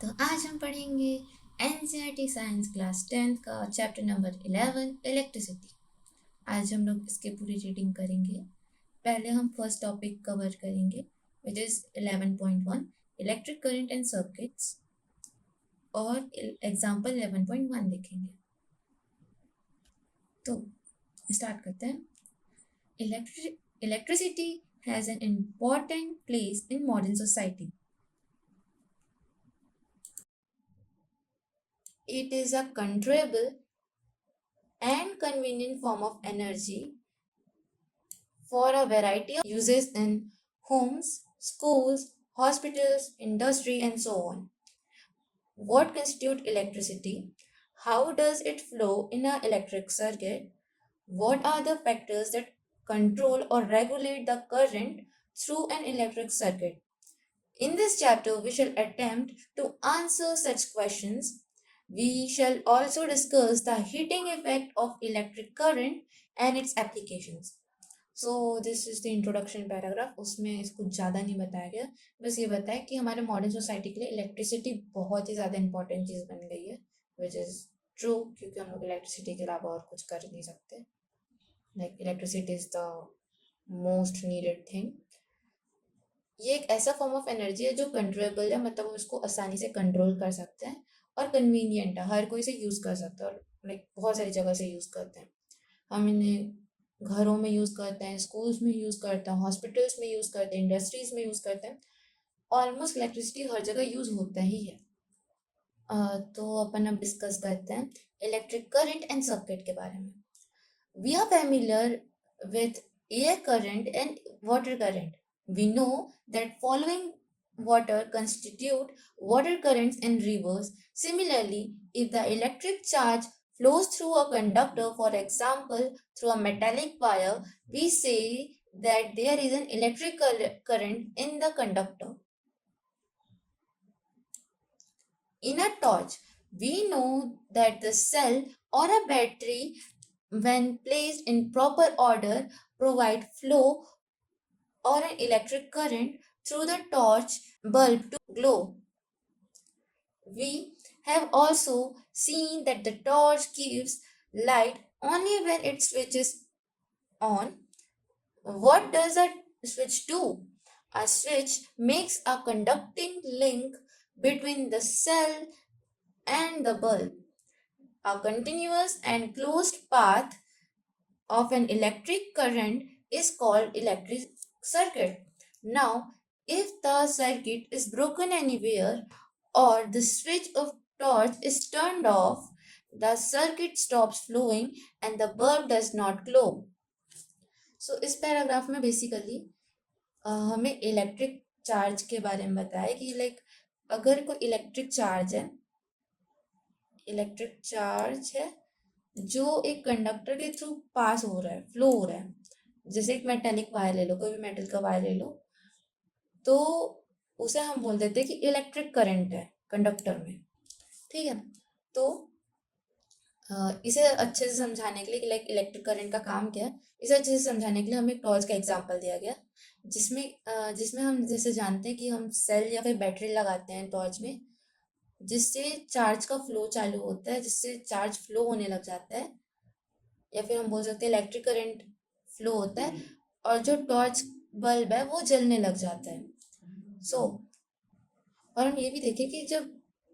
तो आज हम पढ़ेंगे एनसीईआरटी साइंस क्लास 10th का चैप्टर नंबर 11 इलेक्ट्रिसिटी। आज हम लोग इसके पूरी रीडिंग करेंगे। पहले हम फर्स्ट टॉपिक कवर करेंगे which is 11.1 electric current and circuits और एग्जाम्पल 11.1 देखेंगे। तो स्टार्ट करते हैं। Electricity has an important place in modern society. It is a controllable and convenient form of energy for a variety of uses in homes, schools, hospitals, industry, and so on. What constitutes electricity? How does it flow in an electric circuit? What are the factors that control or regulate the current through an electric circuit? In this chapter, we shall attempt to answer such questions. We shall also discuss the heating effect of electric current and its applications. So this is the introduction paragraph. उसमें इसको ज़्यादा नहीं बताया गया, बस ये बताया कि हमारे मॉडर्न सोसाइटी के लिए इलेक्ट्रिसिटी बहुत ही ज़्यादा इंपॉर्टेंट चीज़ बन गई है, विच इज़ ट्रू, क्योंकि हम लोग इलेक्ट्रिसिटी के अलावा और कुछ कर नहीं सकते. Like electricity is the most needed thing. ये एक ऐसा फॉर्म ऑफ एनर्जी है जो कंट्रोलेबल है, मतलब हम इसको आसानी से कंट्रोल कर सकते हैं और कन्वीनियंट है, हर कोई इसे यूज़ कर सकता है और लाइक बहुत सारी जगह से यूज़ करते हैं. हम इन्हें घरों में यूज़ करते हैं, स्कूल्स में यूज़ करते हैं, हॉस्पिटल्स में यूज़ करते हैं, इंडस्ट्रीज में यूज़ करते हैं. ऑलमोस्ट इलेक्ट्रिसिटी हर जगह यूज़ होता ही है. तो अपन अब डिस्कस करते हैं इलेक्ट्रिक करंट एंड सर्किट के बारे में. We are familiar with air current and water current. We know that following water constitute water currents in rivers. Similarly, if the electric charge flows through a conductor, for example, through a metallic wire, we say that there is an electric current in the conductor. In a torch, we know that the cell or a battery, when placed in proper order, provide flow or an electric current through the torch bulb to glow. We have also seen that the torch gives light only when it switches on. What does a switch do? A switch makes a conducting link between the cell and the bulb. A continuous and closed path of an electric current is called electric circuit. Now, if the circuit is broken anywhere or the switch of torch is turned off, the circuit stops flowing and the bulb does not glow. So इस paragraph में basically हमें electric charge के बारे में बताया कि like अगर कोई इलेक्ट्रिक चार्ज है जो एक कंडक्टर के थ्रू पास हो रहा है, फ्लो हो रहा है. जैसे एक मेटेलिक वायर ले लो, कोई भी मेटल का वायर ले लो, तो उसे हम बोल देते हैं कि इलेक्ट्रिक करंट है कंडक्टर में. ठीक है. तो इसे अच्छे से समझाने के लिए लाइक इलेक्ट्रिक करंट का काम क्या है, इसे अच्छे से समझाने के लिए हमें एक टॉर्च का एग्जांपल दिया गया, जिसमें हम जैसे जानते हैं कि हम सेल या फिर बैटरी लगाते हैं टॉर्च में, जिससे चार्ज का फ्लो चालू होता है, जिससे चार्ज फ्लो होने लग जाता है, या फिर हम बोल सकते हैं इलेक्ट्रिक करंट फ्लो होता है और जो टॉर्च बल्ब है वो जलने लग जाता है. और हम ये भी देखें कि जब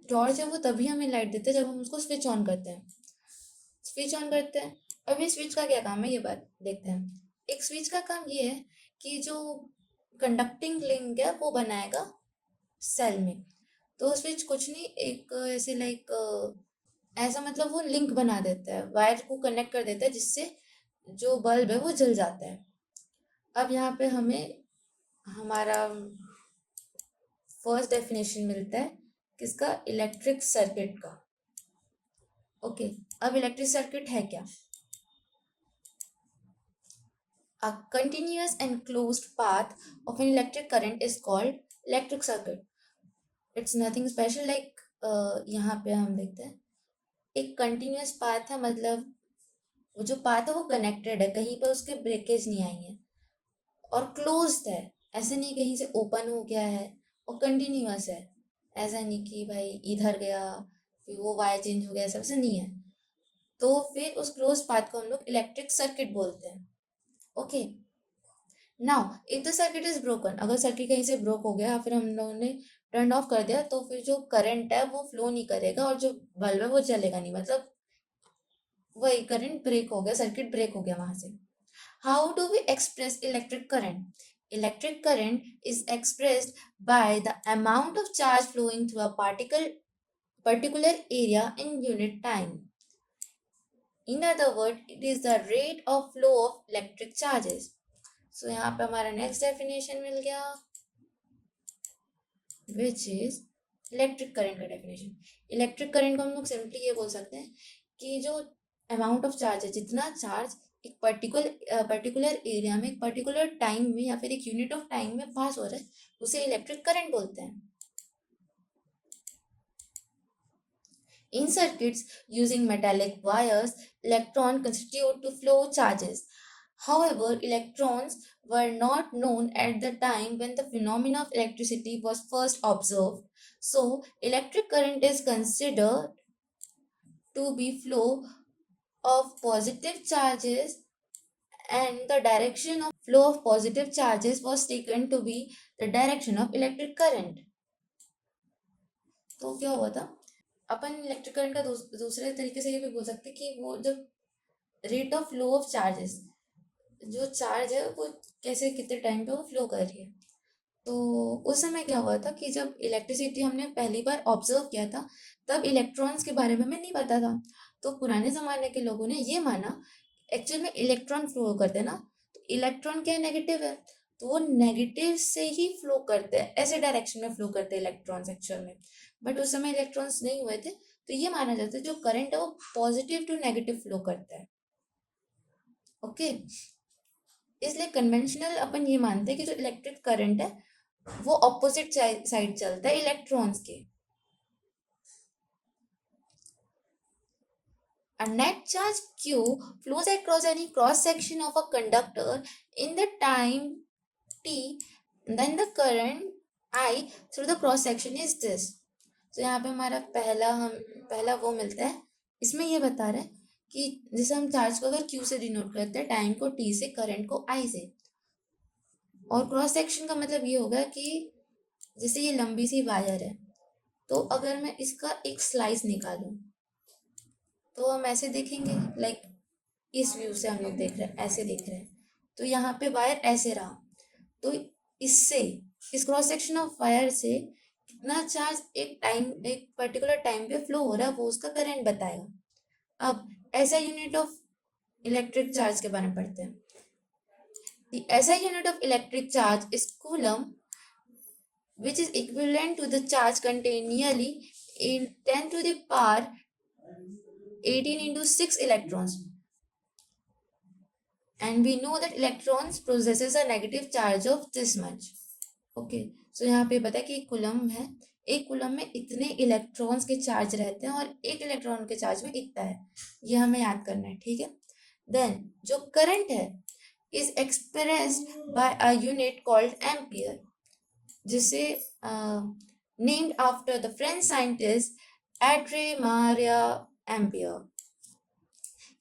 टॉर्च है वो तभी हमें लाइट देता है जब हम उसको स्विच ऑन करते हैं. अब ये स्विच का क्या काम है, ये बात देखते हैं. एक स्विच का काम ये है कि जो कंडक्टिंग लिंक है वो बनाएगा सेल में. तो स्विच कुछ नहीं, एक ऐसे लाइक ऐसा मतलब वो लिंक बना देता है, वायर को कनेक्ट कर देता है, जिससे जो बल्ब है वो जल जाता है. अब यहाँ पे हमें हमारा फर्स्ट डेफिनेशन मिलता है किसका, इलेक्ट्रिक सर्किट का. ओके. अब इलेक्ट्रिक सर्किट है क्या? A continuous and closed path of an electric current is called electric circuit. It's nothing special. like यहाँ पे हम देखते हैं एक कंटिन्यूस पाथ है, मतलब वो जो पाथ है वो कनेक्टेड है, कहीं पर उसके ब्रेकेज नहीं आई है, और क्लोज्ड है, ऐसे नहीं कहीं से ओपन हो गया है, और कंटिन्यूस है. ऐसा नहीं कि भाई इधर गया फिर वो वायर चेंज हो गया, ऐसा वैसा नहीं है। तो फिर उस क्लोज पाथ को हम लोग इलेक्ट्रिक सर्किट बोलते हैं। Okay, now if the circuit is broken, अगर सर्किट कहीं से ब्रोक हो गया फिर हम लोगों ने टर्न ऑफ कर दिया, तो फिर जो करंट है वो फ्लो नहीं करेगा और जो बल्ब है वो चलेगा नहीं, मतलब वही करंट ब्रेक हो गया, सर्किट ब्रेक हो गया वहां से। How do we express electric current? Electric current is expressed by the amount of charge flowing through a particular area in unit time. In other words, it is the rate of flow of electric charges. So यहाँ पे हमारा next definition मिल गया, which is electric current का definition. Electric current को हम लोग simply ये बोल सकते हैं कि जो अमाउंट ऑफ चार्ज है, जितना चार्ज एक पर्टिकुलर एरिया में एक पर्टिकुलर टाइम में या फिर एक यूनिट ऑफ टाइम में पास हो रहा है, उसे इलेक्ट्रिक करंट बोलते हैं। In circuits using metallic wires, electrons constitute to flow charges. However, electrons were not known at the time when the phenomena of electricity was first observed. So, electric current is considered to be flow of positive charges, and the direction of flow of positive charges was taken to be the direction of electric current. तो क्या हुआ था, अपन electric current का दूसरे तरीके से ये भी बोल सकते कि वो जब rate of flow of charges, जो चार्ज है वो कैसे कितने टाइम पे वो फ्लो कर रही है। तो उस समय क्या हुआ था कि जब इलेक्ट्रिसिटी हमने पहली बार ऑब्जर्व किया था, तब इलेक्ट्रॉन्स के बारे में हमें नहीं पता था। तो पुराने ज़माने के लोगों ने ये माना एक्चुअल में इलेक्ट्रॉन फ्लो करते हैं ना, तो इलेक्ट्रॉन क्या नेगेटिव है, तो वो नेगेटिव से ही फ्लो करते हैं, ऐसे डायरेक्शन में फ्लो करते हैं इलेक्ट्रॉन्स एक्चुअल में। बट उस समय इलेक्ट्रॉन्स नहीं हुए थे, तो ये माना जाता है जो करंट है वो पॉजिटिव टू नेगेटिव फ्लो करता है। ओके, इसलिए कन्वेंशनल अपन ये मानते हैं कि जो इलेक्ट्रिक करंट है वो ऑपोजिट साइड चलता है इलेक्ट्रॉन्स के। A net charge q flows across any cross section of a conductor in the time t, then the current I through the cross section is this. तो यहाँ पे हमारा पहला वो मिलता है, इसमें ये बता रहा है कि जैसे हम चार्ज को अगर q से डिनोट करते हैं, टाइम को t से, करंट को I से, और क्रॉस सेक्शन का मतलब ये होगा कि जैसे ये लंबी सी वायर है, तो अगर मैं इसका एक स्लाइस निकालूं तो हम ऐसे देखेंगे, लाइक इस व्यू से हम लोग देख रहे हैं, ऐसे देख रहे हैं, तो यहाँ पे वायर ऐसे रहा, तो इससे इस क्रॉस सेक्शन ऑफ वायर से कितना चार्ज एक पर्टिकुलर टाइम पे फ्लो हो रहा है वो उसका करंट बताएगा। अब ऐसा यूनिट ऑफ इलेक्ट्रिक चार्ज के बारे में पढ़ते हैं। The SI unit of electric charge is coulomb, which is equivalent to the charge contained nearly in 10 to the power 18 into 6 electrons. And we know that electrons possesses a negative charge of this much. Okay, so यहाँ पे बता कि एक coulomb है, एक coulomb में इतने electrons के चार्ज रहते हैं और एक इलेक्ट्रॉन के चार्ज में इतना है, ये हमें याद करना है, ठीक है। देन जो करंट है is expressed by a unit called ampere, जिसे named after the French scientist Andre Marie Ampere.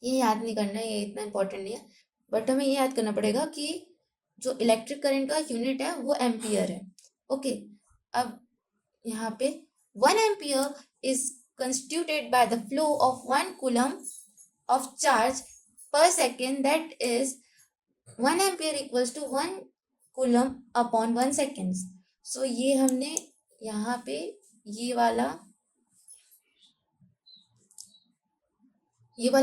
ये याद नहीं करना, ये इतना इंपॉर्टेंट नहीं है, बट हमें ये याद करना पड़ेगा कि जो इलेक्ट्रिक करंट का यूनिट है वो एम्पियर है। ओके, अब यहाँ पे 1 ampere is constituted by the flow of 1 coulomb of charge per second, that is 1 ampere equals to 1 coulomb upon 1 seconds. So ये हमने यहाँ पे ये वाला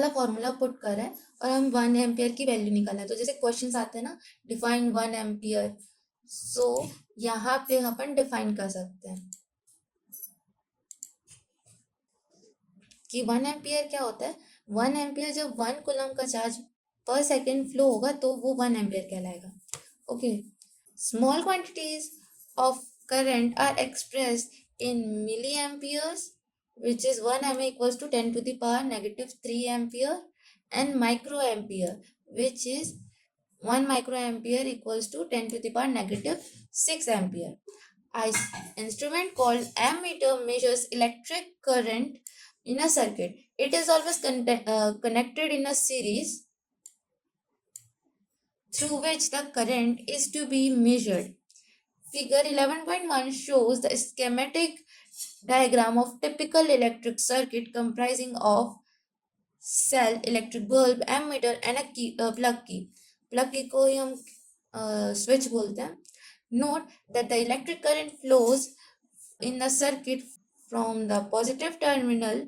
फॉर्मूला पुट करा है और हम 1 एम्पियर की वैल्यू निकाला है। तो जैसे क्वेश्चंस आते हैं ना, डिफाइन 1 एम्पियर, सो यहाँ पे अपन डिफाइन कर सकते हैं कि 1 एम्पियर क्या होता है। 1 एम्पियर जब 1 कूलम का चार्ज पर सेकेंड फ्लो होगा तो वो 1 एम्पियर कहलाएगा। Okay, small quantities of current are expressed in milliamperes, which is 1 mA equals to 10 to the power negative 3 ampere, and microampere, which is 1 microampere equals to 10 to the power negative 6 ampere. instrument called ammeter measures electric current in a circuit. It is always connected in a series through which the current is to be measured. Figure 11.1 shows the schematic diagram of typical electric circuit comprising of cell, electric bulb, ammeter and a plug key. Plug key को ही हम switch बोलते हैं. Note that the electric current flows in the circuit from the positive terminal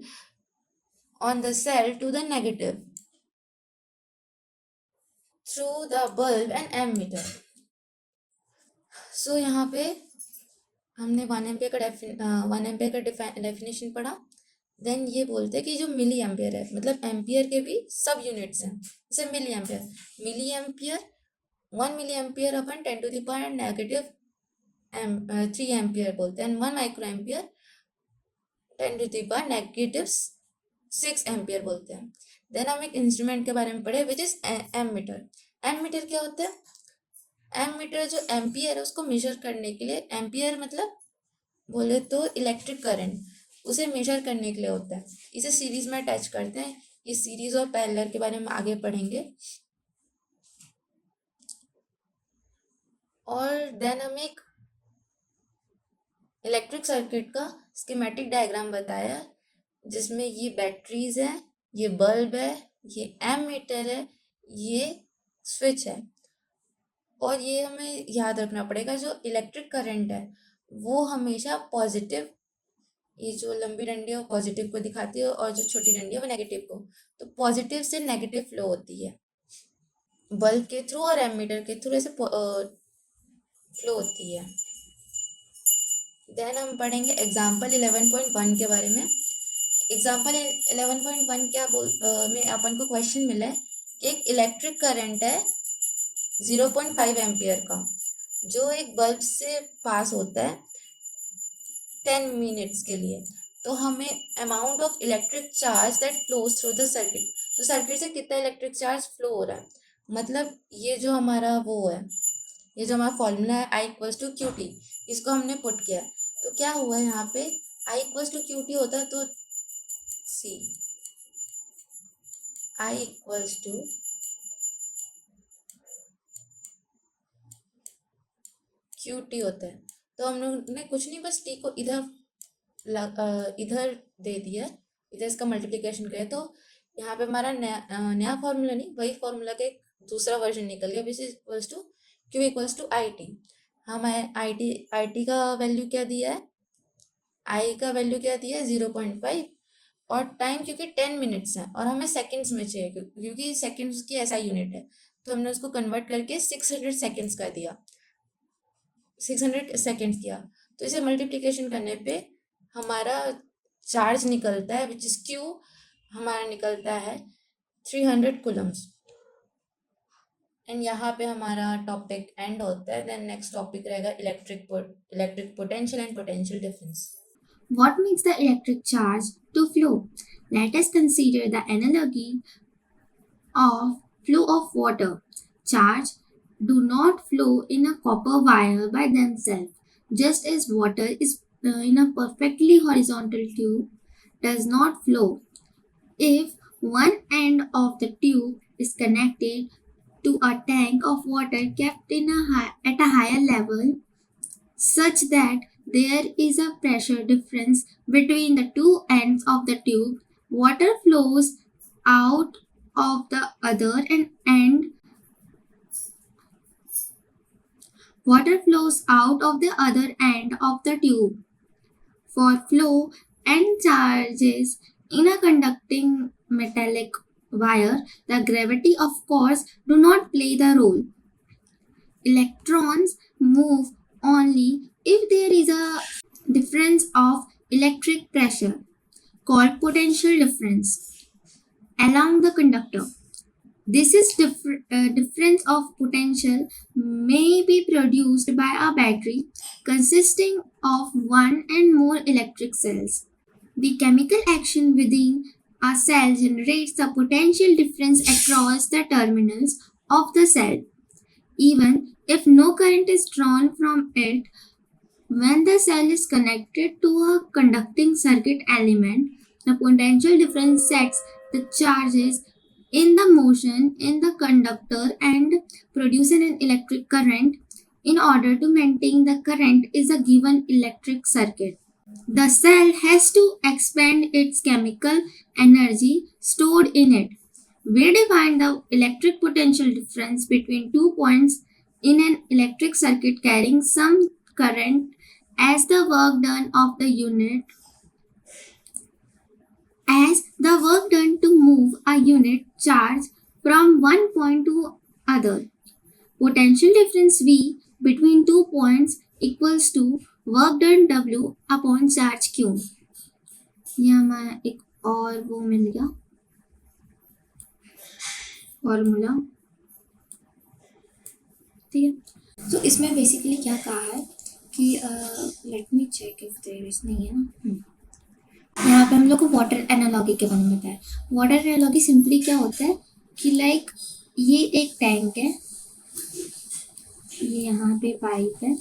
on the cell to the negative through the bulb and ammeter. So यहाँ पे हमने 1 ampere का definition पढ़ा. Then ये बोलते हैं कि जो मिली एम्पियर है, मतलब एम्पियर के भी सब यूनिट्स हैं. जैसे मिली एम्पियर 1 मिली एम्पियर अपन 10⁻³ 3 एम्पियर बोलते हैं. 1 माइक्रो एम्पियर 10⁻⁻6 एम्पियर बोलते हैं. देन हम एक इंस्ट्रूमेंट के बारे में पढ़े विच इज एमीटर. एमीटर क्या होता है? एमीटर जो एम्पियर है उसको मेजर करने के लिए, एम्पियर मतलब बोले तो इलेक्ट्रिक करंट, उसे मेजर करने के लिए होता है. इसे सीरीज में अटैच करते हैं. ये सीरीज और पैरेलल के बारे में आगे पढ़ेंगे. और देन हम एक इलेक्ट्रिक सर्किट का स्कीमेटिक डायग्राम बताया जिसमें ये बैटरीज है, ये बल्ब है, ये एमीटर है, ये स्विच है. और ये हमें याद रखना पड़ेगा, जो इलेक्ट्रिक करंट है वो हमेशा पॉजिटिव, ये जो लंबी डंडी है वो पॉजिटिव को दिखाती है और जो छोटी डंडी है वो नेगेटिव को. तो पॉजिटिव से नेगेटिव फ्लो होती है बल्ब के थ्रू और एमीटर के थ्रू, ऐसे फ्लो होती है. देन हम पढ़ेंगे एग्जाम्पल 11.1 के बारे में. एग्जाम्पल 11.1 क्या में अपन को क्वेश्चन मिला है कि एक इलेक्ट्रिक करंट है 0.5 एम्पियर का जो एक बल्ब से पास होता है 10 मिनट्स के लिए. तो हमें amount of electric charge that flows through the circuit, तो सर्किट से कितना इलेक्ट्रिक चार्ज फ्लो हो रहा है, मतलब ये जो हमारा वो है, ये जो हमारा फॉर्मूला है I = QT, इसको हमने पुट किया. तो क्या हुआ है यहाँ पे, I = QT होता है तो सी I = QT होता है. तो हम लोग ने कुछ नहीं, बस T को इधर दे दिया, इधर इसका मल्टीप्लिकेशन करें तो यहाँ पे हमारा नया फॉर्मूला नहीं, वही फॉर्मूला का एक दूसरा वर्जन निकल गया विच इज Q = IT. हमें IT का वैल्यू क्या दिया है, I का वैल्यू क्या दिया है 0.5, और टाइम क्योंकि 10 मिनट्स है और हमें सेकंड्स में चाहिए क्योंकि सेकंड्स की ऐसा यूनिट है, तो हमने उसको कन्वर्ट करके 600 सेकंड्स कर दिया, 600 सेकंड्स किया. तो इसे मल्टीप्लिकेशन करने पे हमारा चार्ज निकलता है विच इज Q, हमारा निकलता है 300 कूलम्स. एंड यहाँ पे हमारा टॉपिक एंड होता है. देन नेक्स्ट टॉपिक रहेगा electric potential and potential difference. What makes the electric charge to flow? Let us consider the analogy of flow of water. Charge do not flow in a copper wire by themselves, just as water is in a perfectly horizontal tube does not flow. If one end of the tube is connected to a tank of water kept at a higher level, such that there is a pressure difference between the two ends of the tube, water flows out of the other end. Water flows out of the other end of the tube. For flow and charges in a conducting metallic wire, the gravity of course do not play the role. Electrons move only if there is a difference of electric pressure called potential difference along the conductor. This is difference of potential may be produced by a battery consisting of one and more electric cells. The chemical action within a cell generates the potential difference across the terminals of the cell. Even if no current is drawn from it, When the cell is connected to a conducting circuit element, the potential difference sets the charges in the motion in the conductor and produces an electric current. In order to maintain the current is a given electric circuit, the cell has to expend its chemical energy stored in it. We define the electric potential difference between 2 points in an electric circuit carrying some current as the work done of the unit as the work done to move a unit charge from one point to other. Potential difference V between 2 points equals to work done W upon charge Q. ये हमारा एक और वो मिल गया formula, ठीक है। तो इसमें बेसिकली क्या कहा है कि let me check if there is नहीं है ना, यहाँ पे हम लोग को वाटर एनालॉगी के बारे में बताया। वाटर एनालॉगी सिंपली क्या होता है कि लाइक ये एक टैंक है, ये यहाँ पे पाइप है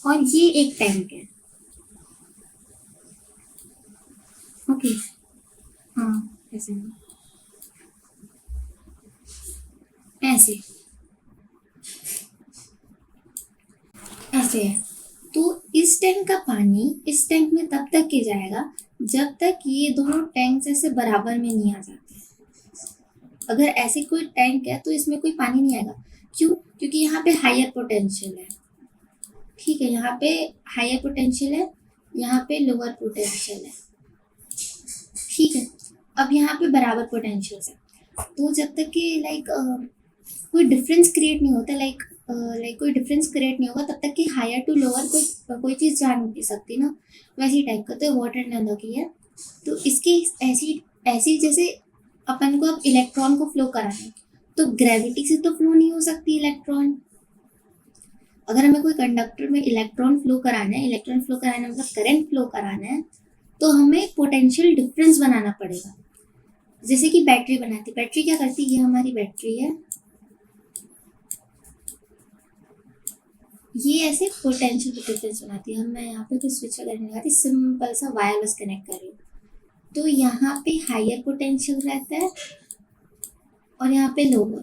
और ये एक टैंक है, ओके। हाँ ऐसे ऐसे ऐसे है। तो इस टैंक का पानी इस टैंक में तब तक ही जाएगा जब तक ये दोनों टैंक ऐसे बराबर में नहीं आ जाते। अगर ऐसे कोई टैंक है तो इसमें कोई पानी नहीं आएगा, क्यों? क्योंकि यहाँ पे हायर पोटेंशियल है, ठीक है। यहाँ पे हायर पोटेंशियल है, यहाँ पे लोअर पोटेंशियल है, ठीक है। अब यहाँ पे बराबर पोटेंशियल है, तो जब तक कि लाइक कोई डिफरेंस क्रिएट नहीं होता, लाइक कोई डिफरेंस क्रिएट नहीं होगा तब तक कि हायर टू लोअर कोई चीज़ जा नहीं सकती ना, वैसी टाइप का। तो वाटर एनालॉगी है। तो इसकी ऐसी जैसे अपन को अब इलेक्ट्रॉन को फ्लो कराना है तो ग्रेविटी से तो फ्लो नहीं हो सकती इलेक्ट्रॉन। अगर हमें कोई कंडक्टर में इलेक्ट्रॉन फ्लो कराना है, मतलब करंट फ्लो कराना है, तो हमें पोटेंशियल डिफरेंस बनाना पड़ेगा। जैसे कि बैटरी बनाती, बैटरी क्या करती है, ये हमारी बैटरी है, ये ऐसे पोटेंशियल डिफरेंस बनाती है। हम मैं यहाँ पे कोई स्विच वगैरह नहीं लगाती, सिंपल सा वायर बस कनेक्ट कर रही हूँ। तो यहाँ पे हायर पोटेंशियल रहता है और यहाँ पे लोअर,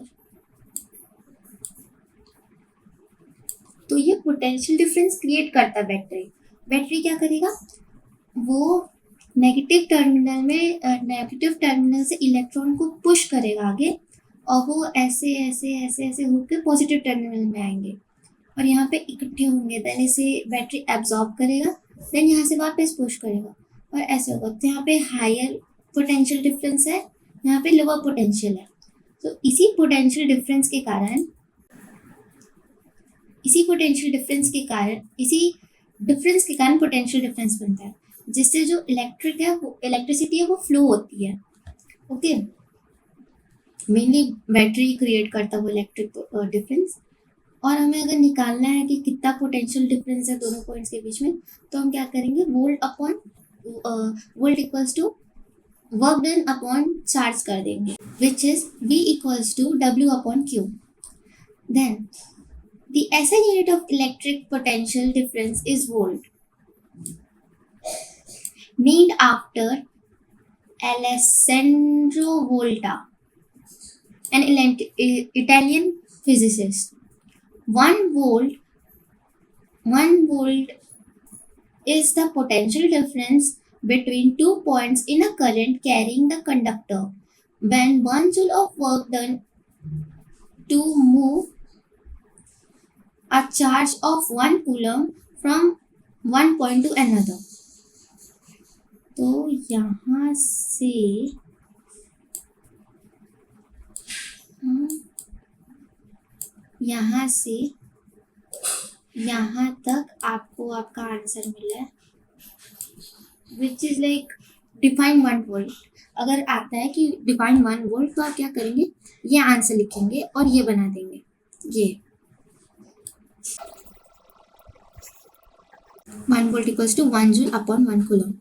तो ये पोटेंशियल डिफरेंस क्रिएट करता है बैटरी। बैटरी क्या करेगा, वो नेगेटिव टर्मिनल से इलेक्ट्रॉन को पुश करेगा आगे और वो ऐसे ऐसे ऐसे ऐसे होकर पॉजिटिव टर्मिनल में आएंगे और यहाँ पे इकट्ठे होंगे। देन इसे बैटरी एब्जॉर्ब करेगा, देन यहाँ से वापस पुश करेगा और ऐसे होगा। तो यहाँ पे हायर पोटेंशियल डिफरेंस है, यहाँ पे लोअर पोटेंशियल है। तो इसी पोटेंशियल डिफरेंस के कारण पोटेंशियल डिफरेंस बनता है, जिससे जो इलेक्ट्रिसिटी है वो फ्लो होती है, ओके। मेनली बैटरी क्रिएट करता है वो इलेक्ट्रिक डिफरेंस। और हमें अगर निकालना है कि कितना पोटेंशियल डिफरेंस है दोनों पॉइंट्स के बीच में, तो हम क्या करेंगे, volt equals to work done upon charge कर देंगे, which is V equals to W upon Q। Then the SI unit of electric potential difference is volt, named after Alessandro Volta, an Italian physicist. 1 volt is the potential difference between 2 points in a current carrying the conductor when 1 joule of work done to move a charge of 1 coulomb from one point to another. तो यहाँ से यहाँ तक आपको आपका answer मिला है, which is like define 1 volt. अगर आता है कि डिफाइन 1 वोल्ट तो आप क्या करेंगे, ये आंसर लिखेंगे और ये बना देंगे, ये 1 volt equals to 1 joule upon 1 coulomb,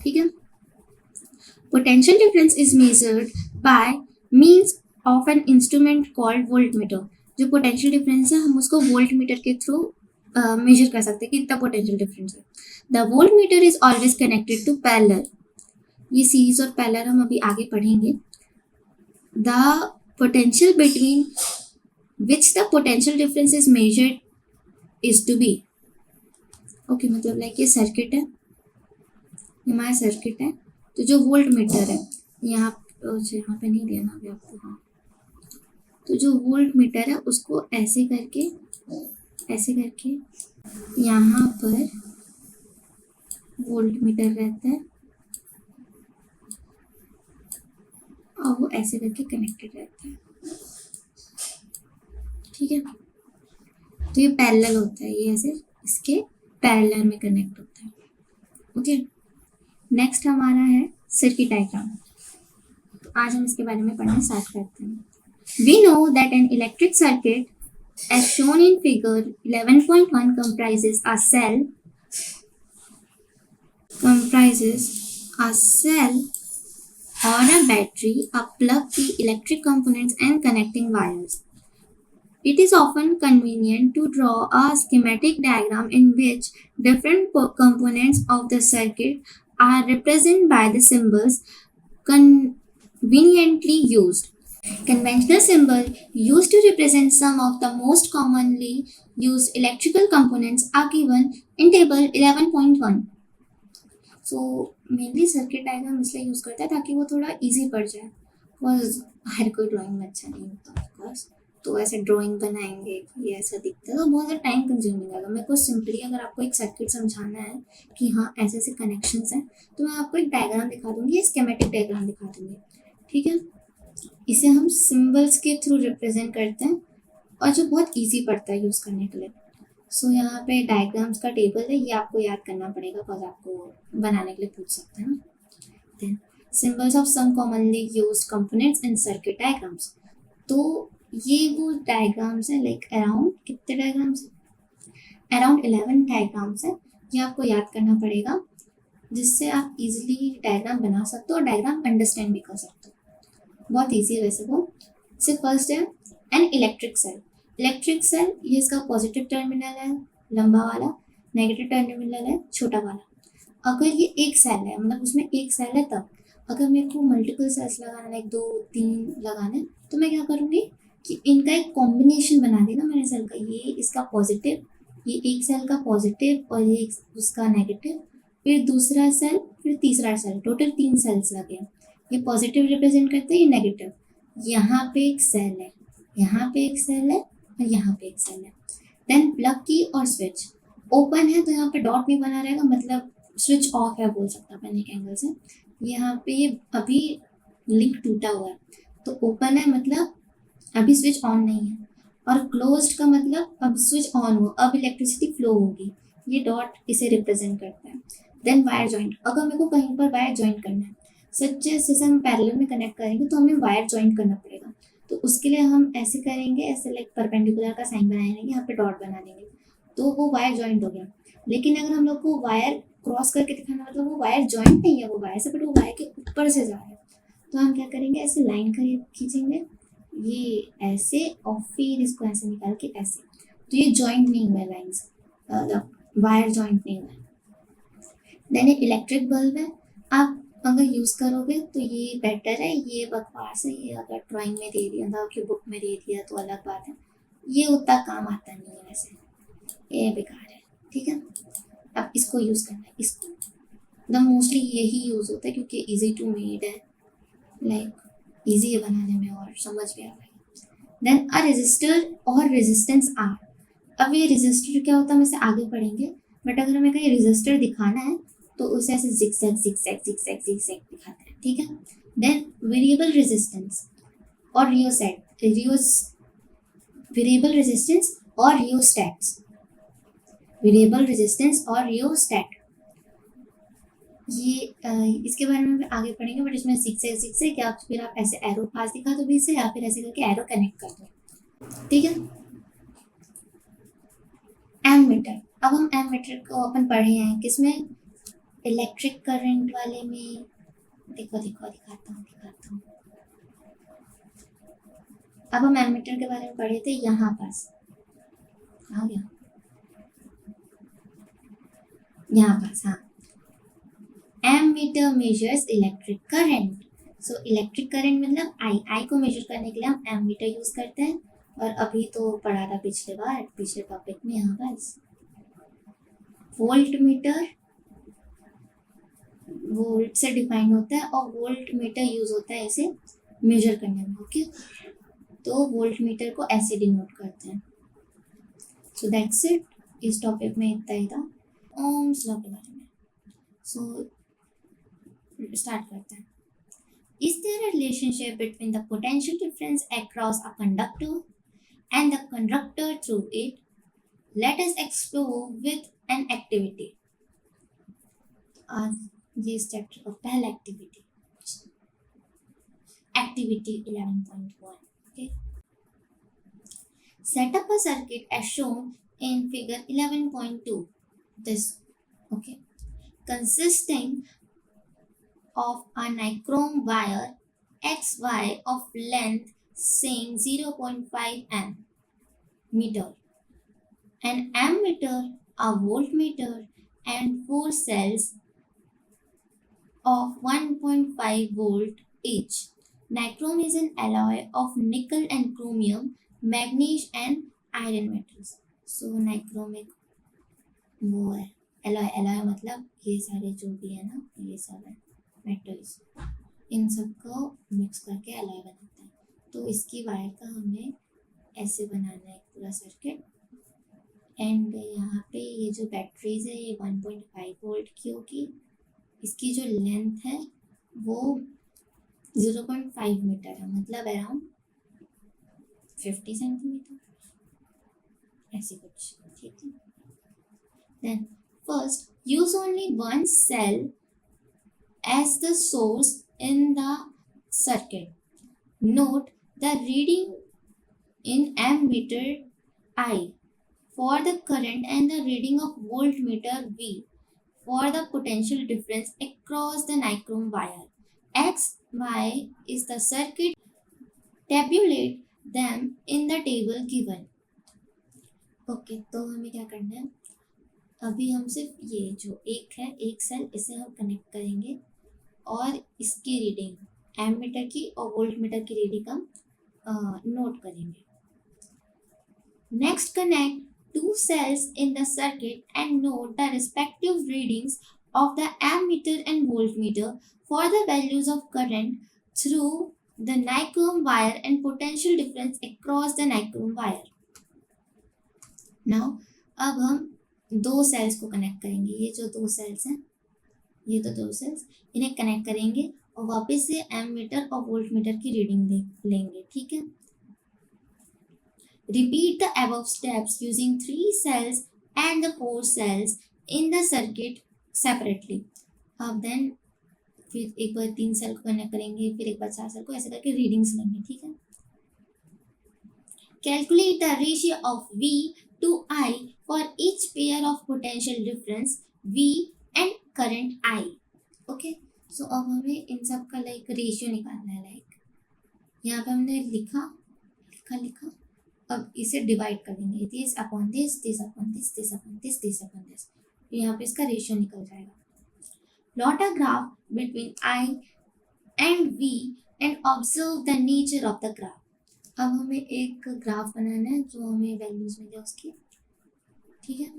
ठीक है। Potential difference is measured by means of an instrument called voltmeter। जो पोटेंशियल डिफरेंस है हम उसको वोल्ट मीटर के थ्रू मेजर कर सकते हैं कि कितना पोटेंशियल डिफरेंस है। The voltmeter is always connected to parallel, ये सीरीज और पैरेलल हम अभी आगे पढ़ेंगे। The potential between which the potential difference is measured is to be, okay, मतलब लाइक ये सर्किट है, ये हमारा सर्किट है, तो जो वोल्ट मीटर है यहाँ यहाँ पे नहीं दिया ना अभी आपको, हाँ, तो जो वोल्ट मीटर है उसको ऐसे करके यहाँ पर वोल्ट मीटर रहता है और वो ऐसे करके कनेक्टेड रहता है, ठीक है। तो ये पैरेलल होता है, ये ऐसे इसके पैरेलल में कनेक्ट होता है, ओके। नेक्स्ट हमारा है सर्किट डायग्राम। तो आज हम इसके बारे में पढ़ना स्टार्ट करते हैं। We know that an electric circuit as shown in figure 11.1 comprises a cell or a battery, a plug, the electric components and connecting wires. It is often convenient to draw a schematic diagram in which different components of the circuit are represented by the symbols conveniently used. Conventional symbol used to represent some of the most commonly used electrical components are given in table 11.1. So mainly circuit diagram इसलिए use करता है ताकि वो थोड़ा easy पड़ जाए, because हर कोई drawing में अच्छा नहीं होता ऑफकोर्स, तो ऐसे ड्राइंग बनाएंगे कि ऐसा दिखता है तो बहुत ज़्यादा टाइम कंज्यूमिंग आएगा। मेरे को सिंपली अगर आपको एक सर्किट समझाना है कि हाँ ऐसे ऐसे कनेक्शंस हैं, तो मैं आपको एक डायग्राम दिखा दूँगी, स्कीमेटिक डायग्राम दिखा दूँगी, ठीक है। इसे हम सिंबल्स के थ्रू रिप्रेजेंट करते हैं और जो बहुत इजी पड़ता है यूज़ करने के लिए। सो यहाँ पे डायग्राम्स का टेबल है, ये आपको याद करना पड़ेगा बिकॉज आपको बनाने के लिए पूछ सकते हैं ना। Then symbols of some commonly used components in circuit diagrams. तो ये वो डायग्राम्स है, लाइक अराउंड कितने डायग्राम्स है, अराउंड 11 डायग्राम्स है, ये आपको याद करना पड़ेगा जिससे आप इजीली डायग्राम बना सकते हो और डायग्राम अंडरस्टैंड भी कर सकते हो। बहुत ईजी है वैसे वो। से फर्स्ट है an electric cell. Electric cell ये इसका पॉजिटिव टर्मिनल है लंबा वाला, नेगेटिव टर्मिनल है छोटा वाला। अगर ये एक सेल है, मतलब उसमें एक सेल है, तब अगर मेरे को मल्टीपल सेल्स लगाना, लाइक 2-3 लगाने, तो मैं क्या करूँगी कि इनका एक कॉम्बिनेशन बना देगा मैंने सेल का, ये इसका पॉजिटिव, ये एक सेल का पॉजिटिव और ये उसका नेगेटिव, फिर दूसरा सेल, फिर तीसरा सेल, टोटल 3 सेल्स लगे। ये पॉजिटिव रिप्रेजेंट करते हैं, ये नेगेटिव। यहाँ पे एक सेल है, यहाँ पे एक सेल है और यहाँ पे एक सेल है। देन प्लग की और स्विच ओपन है तो यहाँ पे डॉट नहीं बना रहेगा, मतलब स्विच ऑफ है बोल सकता अपन एक एंगल से। यहाँ पे ये अभी लिंक टूटा हुआ है, तो ओपन है मतलब अभी स्विच ऑन नहीं है, और क्लोज्ड का मतलब अब स्विच ऑन हो, अब इलेक्ट्रिसिटी फ्लो होगी। ये डॉट इसे रिप्रेजेंट करता है। देन वायर जॉइंट, अगर मेरे को कहीं पर वायर जॉइंट करना है, सच जैसे हम पैरेलल में कनेक्ट करेंगे तो हमें वायर जॉइंट करना पड़ेगा, तो उसके लिए हम ऐसे करेंगे, ऐसे लाइक परपेंडिकुलर का साइन बनाएंगे, यहाँ पे डॉट बना देंगे, तो वो वायर जॉइंट हो गया। लेकिन अगर हम लोग को वायर क्रॉस करके दिखाना, मतलब वो वायर जॉइंट नहीं है वो वायर से, बट वो वायर के ऊपर से जा रहा है, तो हम क्या करेंगे, ऐसे लाइन खींचेंगे, ये ऐसे और फिर इसको ऐसे निकाल के ऐसे, तो ये जॉइंट नहीं हुआ लाइन्स, वायर जॉइंट नहीं हुआ। देन एक इलेक्ट्रिक बल्ब है, आप अगर यूज़ करोगे तो ये बेटर है, ये बकवास है, ये अगर ड्राइंग में दे दिया था कि बुक में दे दिया तो अलग बात है, ये उतना काम आता नहीं है वैसे, ये बेकार है, ठीक है। अब इसको यूज़ करना है, इसको द मोस्टली यही यूज़ होता है क्योंकि इजी टू मेड है, लाइक इजी है बनाने में और समझ भी आ रहा है। देन अ रेजिस्टर और रेजिस्टेंस आर। अब ये रेजिस्टर क्या होता है हम इसे आगे पढ़ेंगे, बट अगर हमें कहीं रेजिस्टर दिखाना है तो उसे ऐसे जिगजैग जिगजैग जिगजैग जिगजैग दिखाते हैं, ठीक है। देन वेरिएबल रेजिस्टेंस और वेरिएबल रेजिस्टेंस और रियोस्टैट्स, वेरिएबल रेजिस्टेंस और रियोस्टैट, ये इसके बारे में आगे पढ़ेंगे, बट इसमें जिगजैग जिगजैग या फिर आप ऐसे एरो पास दिखा दो बीच से, या फिर ऐसे करके एरो कनेक्ट कर दो, ठीक है। एमीटर, अब हम एमीटर को अपन पढ़े हैं किसमें, इलेक्ट्रिक करंट वाले में। देखो दिखाता हूँ। अब हम एमीटर के बारे में पढ़े थे यहाँ पास, कहाँ गया, यहाँ पास, हाँ, ammeter measures electric current. So electric current मतलब आई को मेजर करने के लिए हम एमीटर यूज करते हैं, और अभी तो पढ़ा था पिछले बार, पिछले टॉपिक में यहाँ पास वोल्ट मीटर, वोल्ट से डिफाइन होता है और वोल्ट मीटर यूज होता है इसे मेजर करने में। ओके, तो वोल्ट मीटर को ऐसे डिनोट करते हैं। सो दैट्स इट, इस टॉपिक में इतना ही था ओम्स लॉ के बारे में। सो स्टार्ट करते हैं। Is there a relationship between the potential difference across a conductor and the conductor through it? Let us explore with an activity. आज ये इस चैप्टर का पहला activity, activity 11.1. Okay. Set up a circuit as shown in figure 11.2. This, okay, consisting of a nichrome wire XY of length saying 0.5 meter, an ammeter, a voltmeter, and 4 cells of 1.5 volt each. Nichrome is an alloy of nickel and chromium, manganese and iron metals. So nichrome एक वो है alloy मतलब ये सारे जो भी है ना, ये सारे मेटल्स, इन सब को मिक्स करके अलॉय बनाता है। तो इसकी वायर का हमें ऐसे बनाना है पूरा सर्किट। एंड यहाँ पे ये जो बैटरीज है ये 1.5 वोल्ट की होगी, इसकी जो लेंथ है वो 0.5 मीटर है, मतलब अराउंड 50 सेंटीमीटर, ऐसे कुछ, ठीक है। Then first use only one cell as the source in the circuit. Note the reading in ammeter I for the current and the reading of voltmeter V for the potential difference across the nichrome wire. X, Y is the circuit. Tabulate them in the table given. Okay, तो हमें क्या करना है, अभी हम सिर्फ ये जो एक है, एक सेल, इसे हम कनेक्ट करेंगे और इसकी रीडिंग एमीटर की और वोल्ट मीटर की रीडिंग हम नोट करेंगे। Next connect two cells in the circuit and note the respective readings of the ammeter and voltmeter for the values of current through the nichrome wire and potential difference across the nichrome wire. Now अब हम दो sales को connect करेंगे, ये जो दो sales हैं, ये तो दो सेल्स, इन्हें कनेक्ट करेंगे और वापस से एमीटर और वोल्ट मीटर की रीडिंग लेंगे, ठीक है। Repeat the above steps using 3 cells and the 4 cells in the circuit separately. अब देन फिर एक बार 3 सेल को कनेक्ट करेंगे, फिर एक बार 4 सेल को, ऐसे करके रीडिंग्स लेंगे, ठीक है। Calculate the ratio of V to I for each pair of potential difference V and current I. Okay, so अब हमें इन सब का लाइक रेशियो निकालना है। लाइक यहाँ पे हमने लिखा, अब इसे डिवाइड कर देंगे, this upon this, this upon this, this upon this, this upon this, यहाँ पे इसका रेशियो निकल जाएगा। Plot a graph between I and V and observe the nature of the graph. अब हमें एक ग्राफ बनाना है जो हमें वैल्यूज मिले उसकी, ठीक है।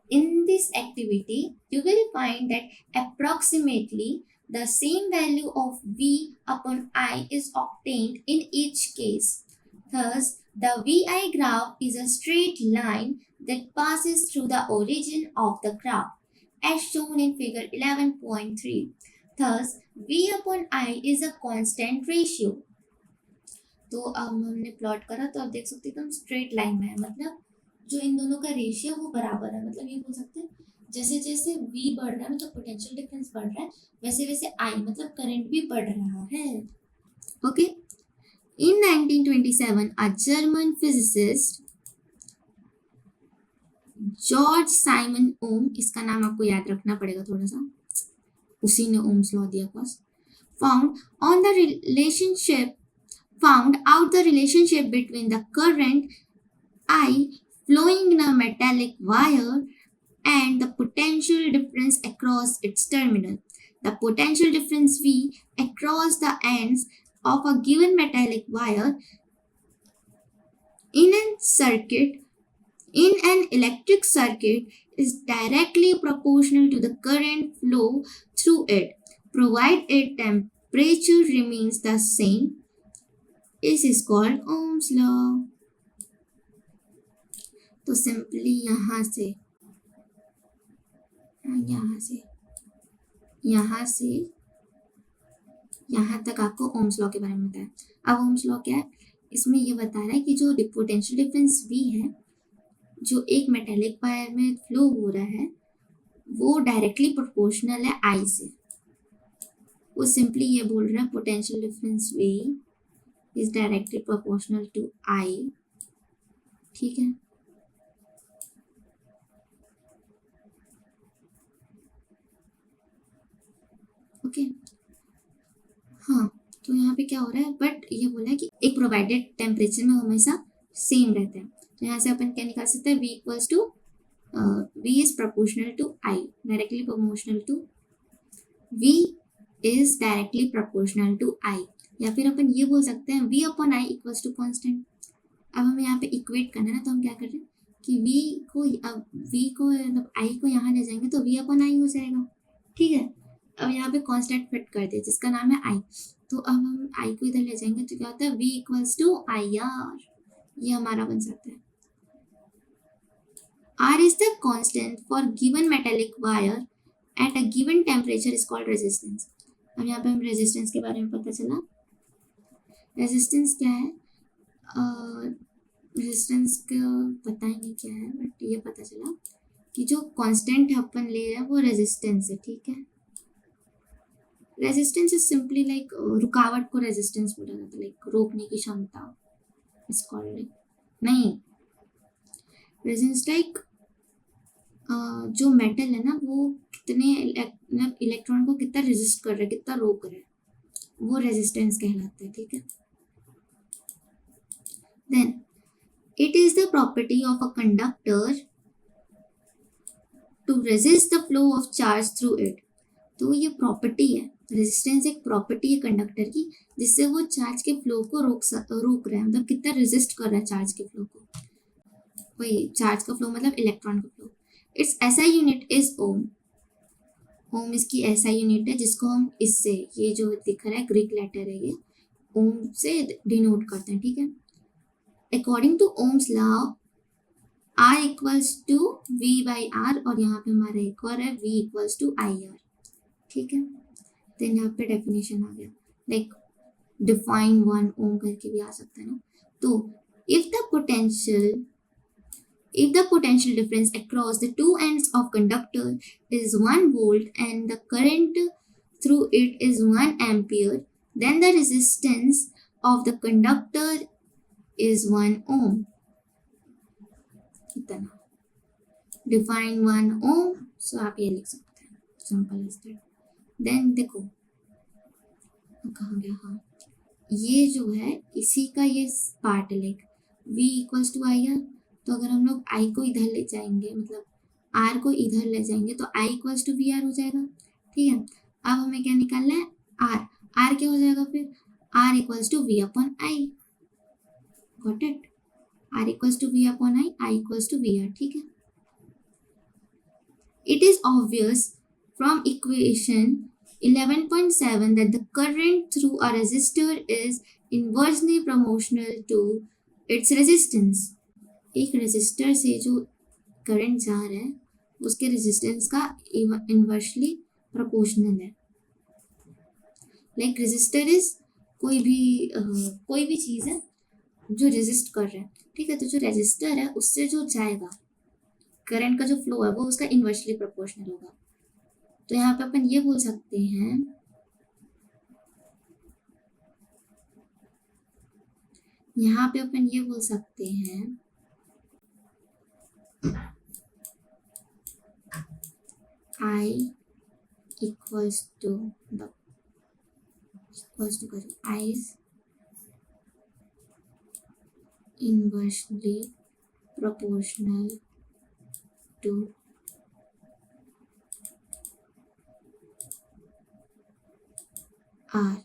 In this activity, you will find that approximately the same value of V upon I is obtained in each case. Thus, the VI graph is a straight line that passes through the origin of the graph, as shown in figure 11.3. Thus, V upon I is a constant ratio. तो अब हमने plot करा तो अब देख सकते हैं एकदम स्ट्रेट लाइन में है, मतलब जो इन दोनों का रेशियो वो बराबर है। मतलब ये बोल सकते हैं जैसे जैसे V बढ़ रहा है मतलब पोटेंशियल डिफरेंस बढ़ रहा है, वैसे वैसे I मतलब करंट भी बढ़ रहा है। Okay, in 1927 a German physicist George Simon Ohm, इसका नाम आपको याद रखना पड़ेगा थोड़ा सा, उसी ने ओम्स लॉ दिया बस, found out the relationship between the current I flowing in a metallic wire and the potential difference across its terminal. The potential difference V across the ends of a given metallic wire in a circuit, in an electric circuit, is directly proportional to the current flow through it, provided its temperature remains the same. This is called Ohm's law. तो simply यहाँ से यहाँ तक आपको Ohm's law के बारे में बताया। अब ओम्स लॉ क्या है? इसमें ये बता रहा है कि जो पोटेंशियल डिफरेंस V है जो एक मेटेलिक वायर में फ्लो हो रहा है वो डायरेक्टली प्रोपोर्शनल है I से। वो सिंपली ये बोल रहा है potential difference V is directly proportional to I। ठीक है, ओके हाँ, तो यहाँ पे क्या हो रहा है, बट ये बोला है कि एक प्रोवाइडेड टेम्परेचर में हमेशा सेम रहता है। तो यहाँ से अपन क्या निकाल सकते हैं, V equals to V is proportional to I, directly proportional to V is directly proportional to I, या फिर अपन ये बोल सकते हैं V upon I equals to constant. अब हमें यहाँ पे इक्वेट करना है ना, तो हम क्या कर रहे हैं कि V को मतलब I को यहाँ ले जाएंगे तो V अपॉन I हो जाएगा। ठीक है, अब यहाँ पे कांस्टेंट फिट कर दे जिसका नाम है I। तो अब हम I को इधर ले जाएंगे तो क्या होता है, V इक्वल्स टू IR, ये हमारा बन सकता है। R is the constant for given metallic wire at a given temperature is called resistance। अब यहाँ पे हम रेजिस्टेंस के बारे में पता चला। रेजिस्टेंस क्या है, रेजिस्टेंस का पता ही नहीं क्या है, बट ये पता चला कि जो कांस्टेंट अपन ले रहे हैं वो रेजिस्टेंस है। ठीक है, रेजिस्टेंस इज सिंपली लाइक रुकावट को रेजिस्टेंस बोला जाता है, लाइक रोकने की क्षमता इज कॉल्ड लाइक, नहीं रेजिस्टेंस लाइक जो मेटल है ना वो कितने इलेक्ट्रॉन को कितना रेजिस्ट कर रहा है, कितना रोक रहा है, वो रेजिस्टेंस कहलाता है। ठीक है, then it is the property of a conductor to resist the flow of charge through it. तो ये प्रॉपर्टी है, रेजिस्टेंस एक प्रॉपर्टी है कंडक्टर की जिससे वो चार्ज के फ्लो को रोक रहा है, मतलब कितना रेजिस्ट कर रहा है चार्ज के फ्लो को। वही चार्ज का फ्लो मतलब इलेक्ट्रॉन का फ्लो। इट्स ऐसा यूनिट इज ओम। ओम इसकी ऐसा यूनिट है जिसको हम इससे, ये जो दिख रहा है ग्रीक लेटर है ये, ओम से डिनोट करते हैं। ठीक है, according to Ohm's law R equals to V by R, और यहाँ पे हमारा एक और है V इक्वल्स टू IR। ठीक है, देन यहाँ पे डेफिनेशन आ गया, लाइक डिफाइन 1 ओम करके भी आ सकता है ना। तो if the potential difference across the two ends of conductor is 1 volt and the current through it is 1 ampere, then the resistance of the conductor is 1 ohm। इतना डिफाइन 1 ओम, सो आप ये लिख सकते हैं, सिंपल इज दैट। देन देखो कहाँ गया, हाँ ये जो है इसी का ये पार्ट है, like V equals to IR। तो अगर हम लोग I को इधर ले जाएंगे, मतलब R को इधर ले जाएंगे तो I इक्वल्स टू VR हो जाएगा। ठीक है, अब हमें क्या निकालना है, R क्या हो जाएगा फिर, R equals to V upon I। Got it, R equals to V upon I equals to VR। ठीक है, it is obvious from equation 11.7 that the current through a resistor is inversely proportional to its resistance। एक resistor से जो current जा रहा है उसके resistance का इन्वर्सली प्रोपोर्शनल है। लाइक रेजिस्टर इज कोई भी चीज़ है जो रेजिस्ट कर रहा है। ठीक है, तो जो रेजिस्टर है उससे जो जाएगा करंट का जो फ्लो है वो उसका इन्वर्सली प्रोपोर्शनल होगा। तो यहाँ पे अपन ये बोल सकते हैं, यहाँ पे अपन ये बोल सकते हैं I equals to I is inversely proportional to R.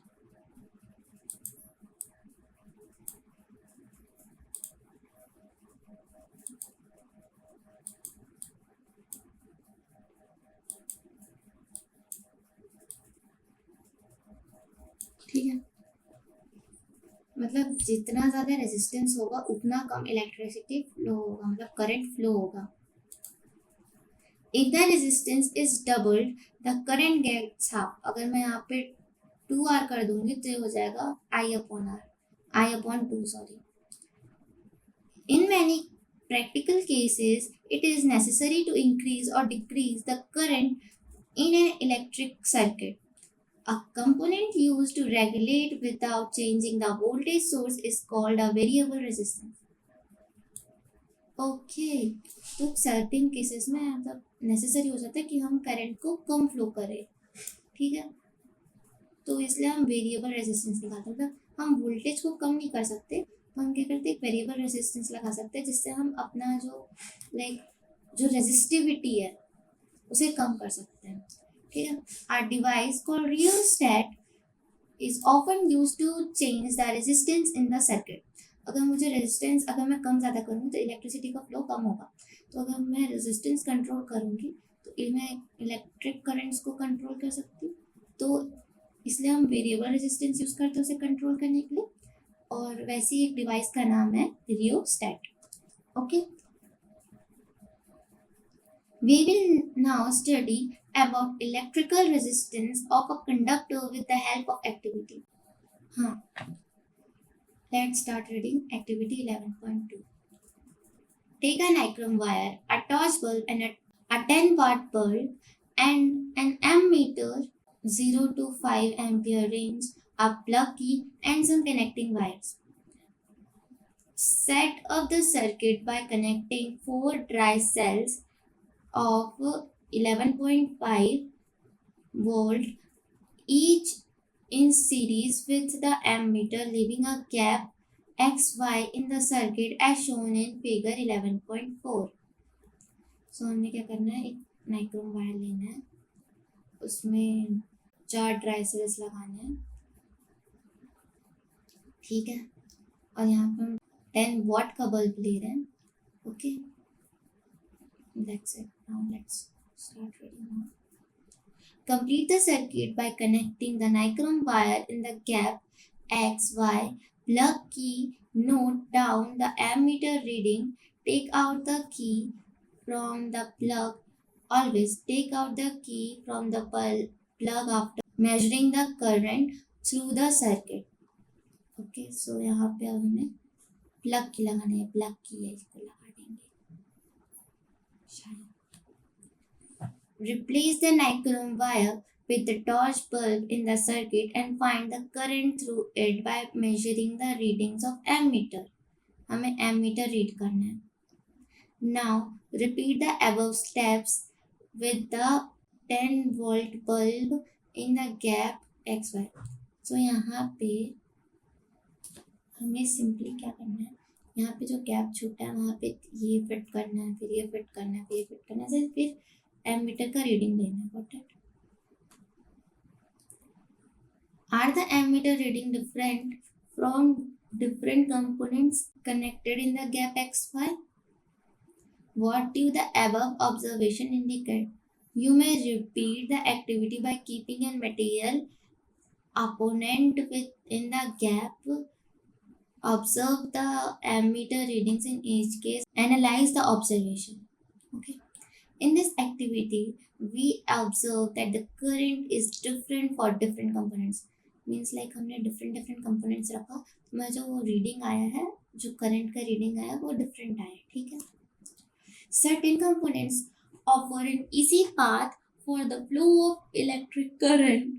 ठीक है, मतलब जितना ज़्यादा रेजिस्टेंस होगा उतना कम इलेक्ट्रिसिटी फ्लो होगा, मतलब करंट फ्लो होगा. If the resistance is doubled, the current gets half. अगर मैं यहाँ पे 2R कर दूंगी तो ये हो जाएगा I/2, sorry. In many practical cases, it is necessary to increase or decrease the current in an electric circuit. A component used to regulate without changing the voltage source is called a variable resistance. Okay, तो certain cases में मतलब necessary हो जाता है कि हम current को कम flow करें. ठीक है, तो इसलिए हम वेरिएबल रेजिस्टेंस निकालते हैं. मतलब हम वोल्टेज को कम नहीं कर सकते, तो हम क्या करते हैं, वेरिएबल रेजिस्टेंस लगा सकते हैं, जिससे हम अपना जो रेजिस्टिविटी है उसे कम कर सकते हैं. ठीक है, are device called rheostat is often used to change the resistance in the circuit. अगर मुझे रेजिस्टेंस अगर मैं कम ज़्यादा करूँ तो इलेक्ट्रिसिटी का फ्लो कम होगा. तो अगर मैं रेजिस्टेंस कंट्रोल करूँगी तो मैं इलेक्ट्रिक करंट्स को कंट्रोल कर सकती हूँ. तो इसलिए हम वेरिएबल रेजिस्टेंस यूज़ करते हैं उसे कंट्रोल करने के लिए. और वैसी एक डिवाइस का नाम है rheostat. Okay, we will now study about electrical resistance of a conductor with the help of activity. हाँ, let's start reading activity 11.2. Take a nichrome wire, a torch bulb and a 10-watt bulb and an ammeter 0 to 5 ampere range, a plug key and some connecting wires. Set up the circuit by connecting 4 dry cells of 11.5 volt each in series with the ammeter, leaving a gap XY in the circuit as shown in figure 11.4. So हमने क्या करना है, एक nichrome wire लेना है, उसमें 4 dry sales लगाने हैं. ठीक है, और यहाँ पर हम 10 watt का बल्ब ले रहे हैं. Okay, that's it. Now let's start reading now. Complete the circuit by connecting the nichrome wire in the gap XY. Plug key. Note down the ammeter reading. Take out the key from the plug. Always take out the key from the plug after measuring the current through the circuit. Okay, so यहाँ पे अब हमें plug की लगानी है. Plug की है, इसको लगा देंगे शायद. Replace the nichrome wire with the torch bulb in the circuit and find the current through it by measuring the readings of ammeter. हमें ammeter read करना है. Now repeat the above steps with the 10-volt bulb in the gap XY. So यहाँ पे हमें simply क्या करना है, यहाँ पे जो गैप छूटा है वहाँ पे ये फिट करना है, फिर ये फिट करना है, फिर ये फिट करना है, फिर एमीटर का रीडिंग लेना है. Got it? Are the ammeter reading different from different components connected in the gap XY? What do the above observation indicate? You may repeat the activity by keeping a material opponent within the gap. Observe the ammeter readings in each case. Analyze the observation. Okay. In this activity, we observe that the current is different for different components. Means like हमने different components रखा, तो मैं जो reading आया है, जो current का reading आया वो different आया. ठीक है. Certain components offer an easy path for the flow of electric current,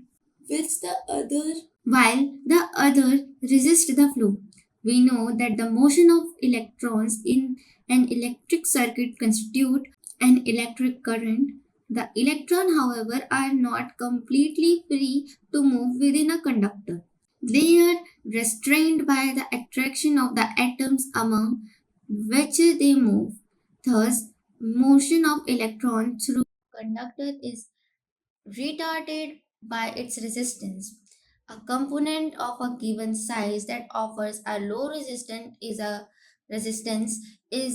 while the other resist the flow. We know that the motion of electrons in an electric circuit constitute an electric current. The electrons, however, are not completely free to move within a conductor. They are restrained by the attraction of the atoms among which they move. Thus, motion of electrons through conductor is retarded by its resistance. A component of a given size that offers a low resistance is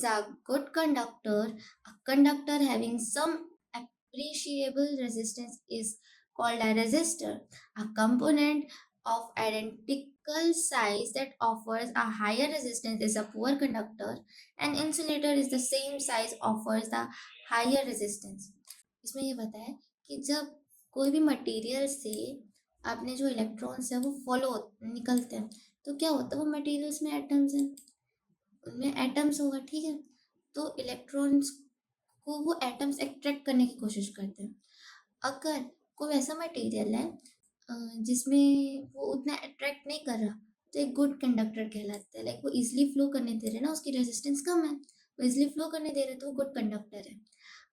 a good conductor. A conductor having some appreciable resistance is called a resistor. A component of identical size that offers a higher resistance is a poor conductor. An insulator is the same size offers the higher resistance. इसमें ये बताया कि जब कोई भी material से आपने जो इलेक्ट्रॉन्स है वो फॉलो निकलते हैं तो क्या होता है वो मटेरियल्स में एटम्स हैं उनमें एटम्स होगा ठीक है तो इलेक्ट्रॉन्स को वो एटम्स अट्रैक्ट करने की कोशिश करते हैं अगर कोई ऐसा मटेरियल है जिसमें वो उतना अट्रैक्ट नहीं कर रहा तो एक गुड कंडक्टर कहलाता है लाइक वो इजिली फ्लो करने दे रहे हैं ना उसकी रेजिस्टेंस कम है वो इजिली फ्लो करने दे रहे हैं तो वो गुड कंडक्टर है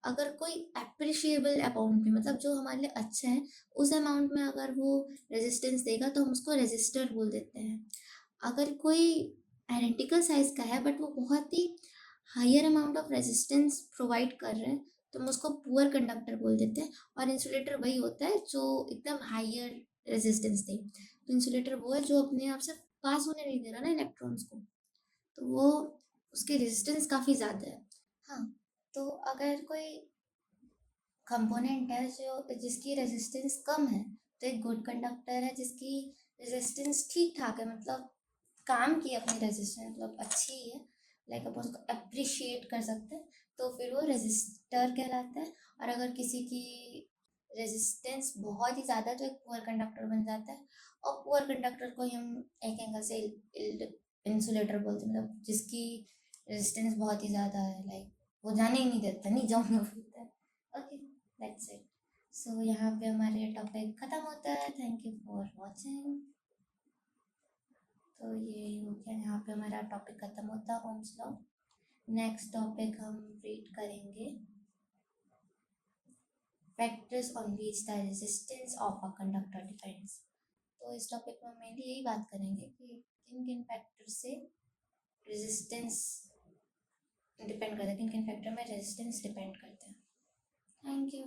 अगर कोई अप्रिशिएबल अमाउंट में मतलब जो हमारे लिए अच्छा है उस अमाउंट में अगर वो रेजिस्टेंस देगा तो हम उसको रेजिस्टर बोल देते हैं अगर कोई आइडेंटिकल साइज का है बट वो बहुत ही higher amount of resistance provide कर रहे हैं तो हम उसको पुअर कंडक्टर बोल देते हैं और इंसुलेटर वही होता है जो एकदम हायर रेजिस्टेंस दे तो इंसुलेटर वो है जो अपने आप से पास होने नहीं दे रहा ना इलेक्ट्रॉन्स को तो वो उसकी रेजिस्टेंस काफ़ी ज़्यादा है हाँ तो अगर कोई कंपोनेंट है जो जिसकी रेजिस्टेंस कम है तो एक गुड कंडक्टर है जिसकी रेजिस्टेंस ठीक ठाक है मतलब काम की अपनी रेजिस्टेंस मतलब अच्छी है लाइक अपन उसको अप्रिशिएट कर सकते हैं तो फिर वो रेजिस्टर कहलाता है और अगर किसी की रेजिस्टेंस बहुत ही ज़्यादा तो एक पुअर कंडक्टर बन जाता है और पुअर कंडक्टर को ही हम एक एंगल से इंसुलेटर बोलते हैं मतलब जिसकी रेजिस्टेंस बहुत ही ज़्यादा है लाइक वो जाने ही नहीं देता नहीं जाऊँगा बोलता है ओके दैट्स इट सो यहाँ पे हमारे टॉपिक ख़त्म होता है थैंक यू फॉर वॉचिंग तो ये हो गया यहाँ पे हमारा टॉपिक ख़त्म होता है ओम्स लॉ नेक्स्ट टॉपिक हम रीड करेंगे factors on which the resistance of a conductor depends तो इस टॉपिक में मेनली यही बात करेंगे कि किन किन फैक्टर से रेजिस्टेंस डिपेंड करता है किन किन फैक्टर में रेजिस्टेंस डिपेंड करता है थैंक यू